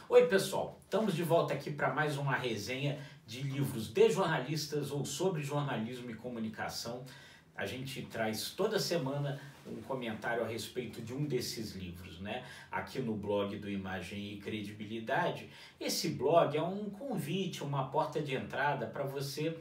Oi pessoal, estamos de volta aqui para mais uma resenha de livros de jornalistas ou sobre jornalismo e comunicação. A gente traz toda semana um comentário a respeito de um desses livros, né? Aqui no blog do Imagem e Credibilidade. Esse blog é um convite, uma porta de entrada para você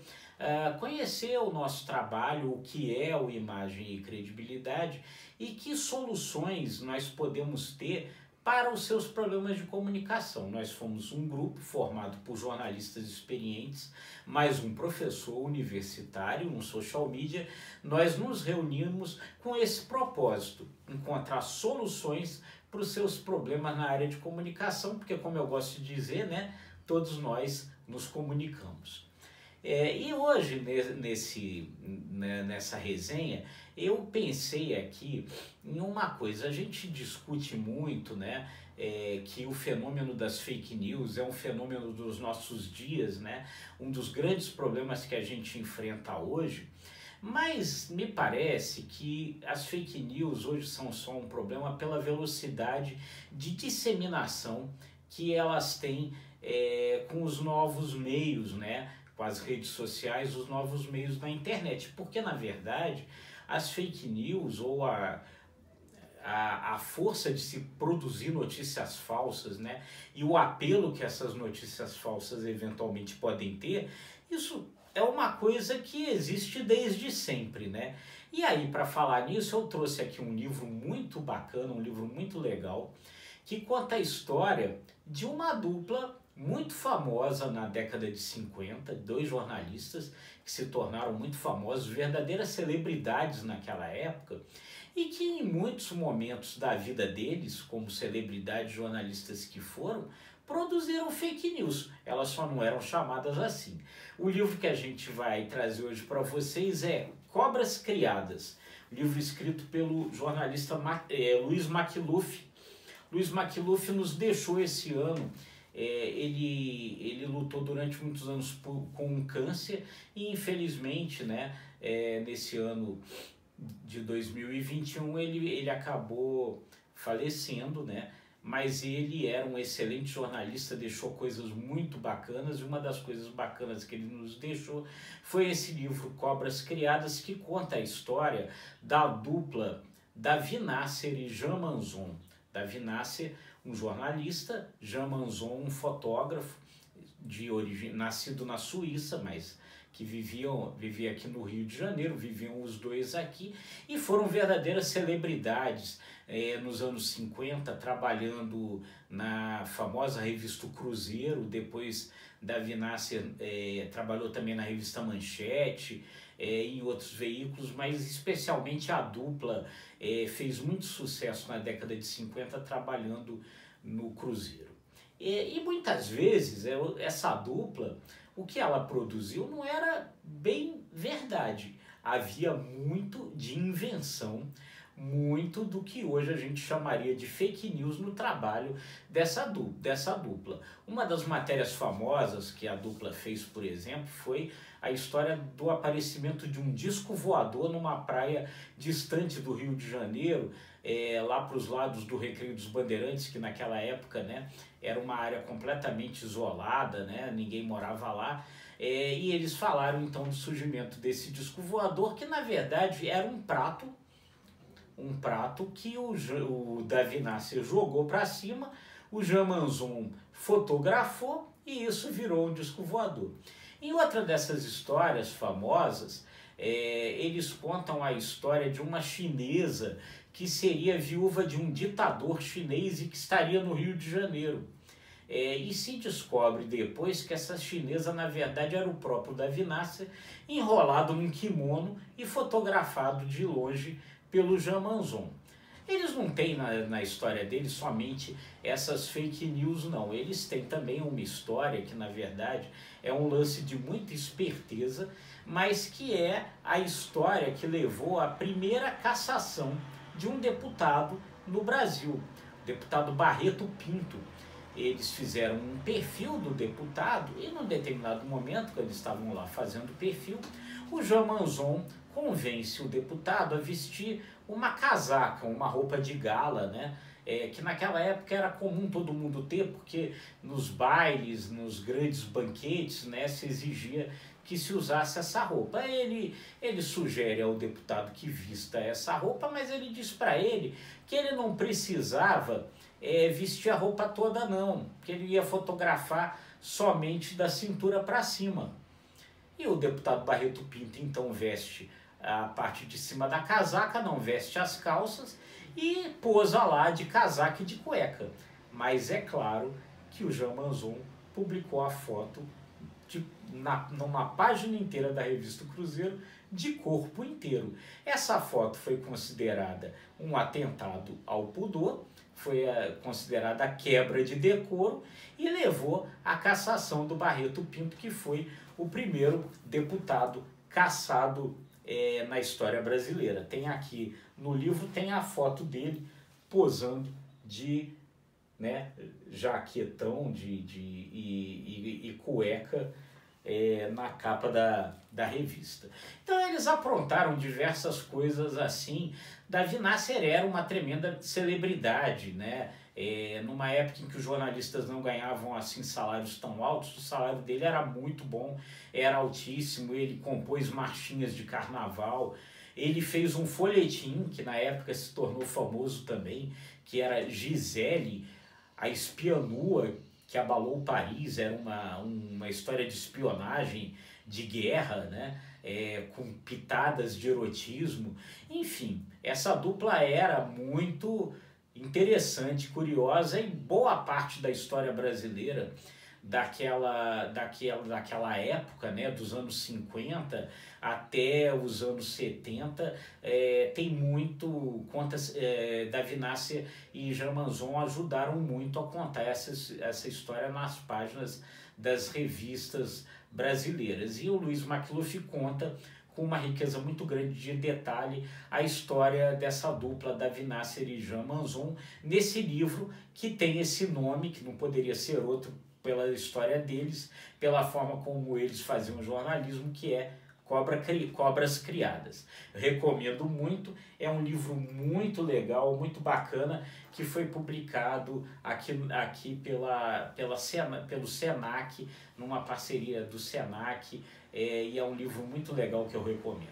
conhecer o nosso trabalho, o que é o Imagem e Credibilidade e que soluções nós podemos ter para os seus problemas de comunicação. Nós fomos um grupo formado por jornalistas experientes, mais um professor universitário, um social media. Nós nos reunimos com esse propósito, encontrar soluções para os seus problemas na área de comunicação, porque, como eu gosto de dizer, né, todos nós nos comunicamos. E hoje, nessa resenha, eu pensei aqui em uma coisa. A gente discute muito, né, que o fenômeno das fake news é um fenômeno dos nossos dias, né, um dos grandes problemas que a gente enfrenta hoje, mas me parece que as fake news hoje são só um problema pela velocidade de disseminação que elas têm com os novos meios, né, com as redes sociais, os novos meios da internet, porque na verdade as fake news ou a força de se produzir notícias falsas, né, e o apelo que essas notícias falsas eventualmente podem ter, isso é uma coisa que existe desde sempre, né? E aí, para falar nisso, eu trouxe aqui um livro muito bacana, um livro muito legal, que conta a história de uma dupla muito famosa na década de 50, dois jornalistas que se tornaram muito famosos, verdadeiras celebridades naquela época, e que em muitos momentos da vida deles, como celebridades jornalistas que foram, produziram fake news. Elas só não eram chamadas assim. O livro que a gente vai trazer hoje para vocês é Cobras Criadas, livro escrito pelo jornalista Luiz Maklouf. Luiz Maklouf nos deixou esse ano. Ele lutou durante muitos anos com um câncer e infelizmente, né, nesse ano de 2021 ele acabou falecendo, né? Mas ele era um excelente jornalista, deixou coisas muito bacanas, e uma das coisas bacanas que ele nos deixou foi esse livro Cobras Criadas, que conta a história da dupla Davi Nasser e Jean Manzon. Davi Nasser, um jornalista, Jean Manzon, um fotógrafo de origem, nascido na Suíça, mas que vivia aqui no Rio de Janeiro, viviam os dois aqui e foram verdadeiras celebridades nos anos 50, trabalhando na famosa revista O Cruzeiro. Depois Davi Nasser trabalhou também na revista Manchete, em outros veículos, mas especialmente a dupla fez muito sucesso na década de 50 trabalhando no Cruzeiro. E muitas vezes essa dupla, o que ela produziu não era bem verdade. Havia muito de invenção, muito do que hoje a gente chamaria de fake news no trabalho dessa dupla. Uma das matérias famosas que a dupla fez, por exemplo, foi a história do aparecimento de um disco voador numa praia distante do Rio de Janeiro, lá para os lados do Recreio dos Bandeirantes, que naquela época, né, era uma área completamente isolada, né, ninguém morava lá, e eles falaram então do surgimento desse disco voador, que na verdade era um prato que o Davi Nasser jogou para cima, o Jean Manzon fotografou e isso virou um disco voador. Em outra dessas histórias famosas, eles contam a história de uma chinesa que seria viúva de um ditador chinês e que estaria no Rio de Janeiro. E se descobre depois que essa chinesa, na verdade, era o próprio Davi Nasser, enrolado num kimono e fotografado de longe pelo Jean Manzon. Eles não têm na história deles somente essas fake news, não. Eles têm também uma história que, na verdade, é um lance de muita esperteza, mas que é a história que levou à primeira cassação de um deputado no Brasil, o deputado Barreto Pinto. Eles fizeram um perfil do deputado e, num determinado momento, quando eles estavam lá fazendo o perfil, o Jean Manzon convence o deputado a vestir uma casaca, uma roupa de gala, né? que naquela época era comum todo mundo ter, porque nos bailes, nos grandes banquetes, né, se exigia que se usasse essa roupa. Ele sugere ao deputado que vista essa roupa, mas ele diz para ele que ele não precisava vestir a roupa toda não, que ele ia fotografar somente da cintura para cima. E o deputado Barreto Pinto então veste a parte de cima da casaca, não veste as calças e posa lá de casaca e de cueca. Mas é claro que o Jean Manzon publicou a foto numa página inteira da revista Cruzeiro de corpo inteiro. Essa foto foi considerada um atentado ao pudor, foi considerada quebra de decoro e levou à cassação do Barreto Pinto, que foi o primeiro deputado cassado na história brasileira. Tem aqui no livro, tem a foto dele posando de jaquetão e cueca na capa da revista. Então eles aprontaram diversas coisas assim. Davi Nasser era uma tremenda celebridade, né? Numa época em que os jornalistas não ganhavam assim salários tão altos, o salário dele era muito bom, era altíssimo, ele compôs marchinhas de carnaval, ele fez um folhetim que na época se tornou famoso também, que era Gisele, a espiã nua que abalou Paris, era uma história de espionagem, de guerra, né? Com pitadas de erotismo. Enfim, essa dupla era muito interessante, curiosa, e boa parte da história brasileira daquela época, né, dos anos 50 até os anos 70, tem muito, Davi Nasser e Jean Manzon ajudaram muito a contar essa história nas páginas das revistas brasileiras. E o Luiz Macluff conta com uma riqueza muito grande de detalhe a história dessa dupla Davi Nasser e Jean Manzon nesse livro que tem esse nome, que não poderia ser outro pela história deles, pela forma como eles faziam jornalismo, que é Cobras Criadas. Eu recomendo muito, é um livro muito legal, muito bacana, que foi publicado aqui pelo Senac, numa parceria do Senac, e é um livro muito legal que eu recomendo.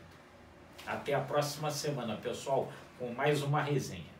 Até a próxima semana, pessoal, com mais uma resenha.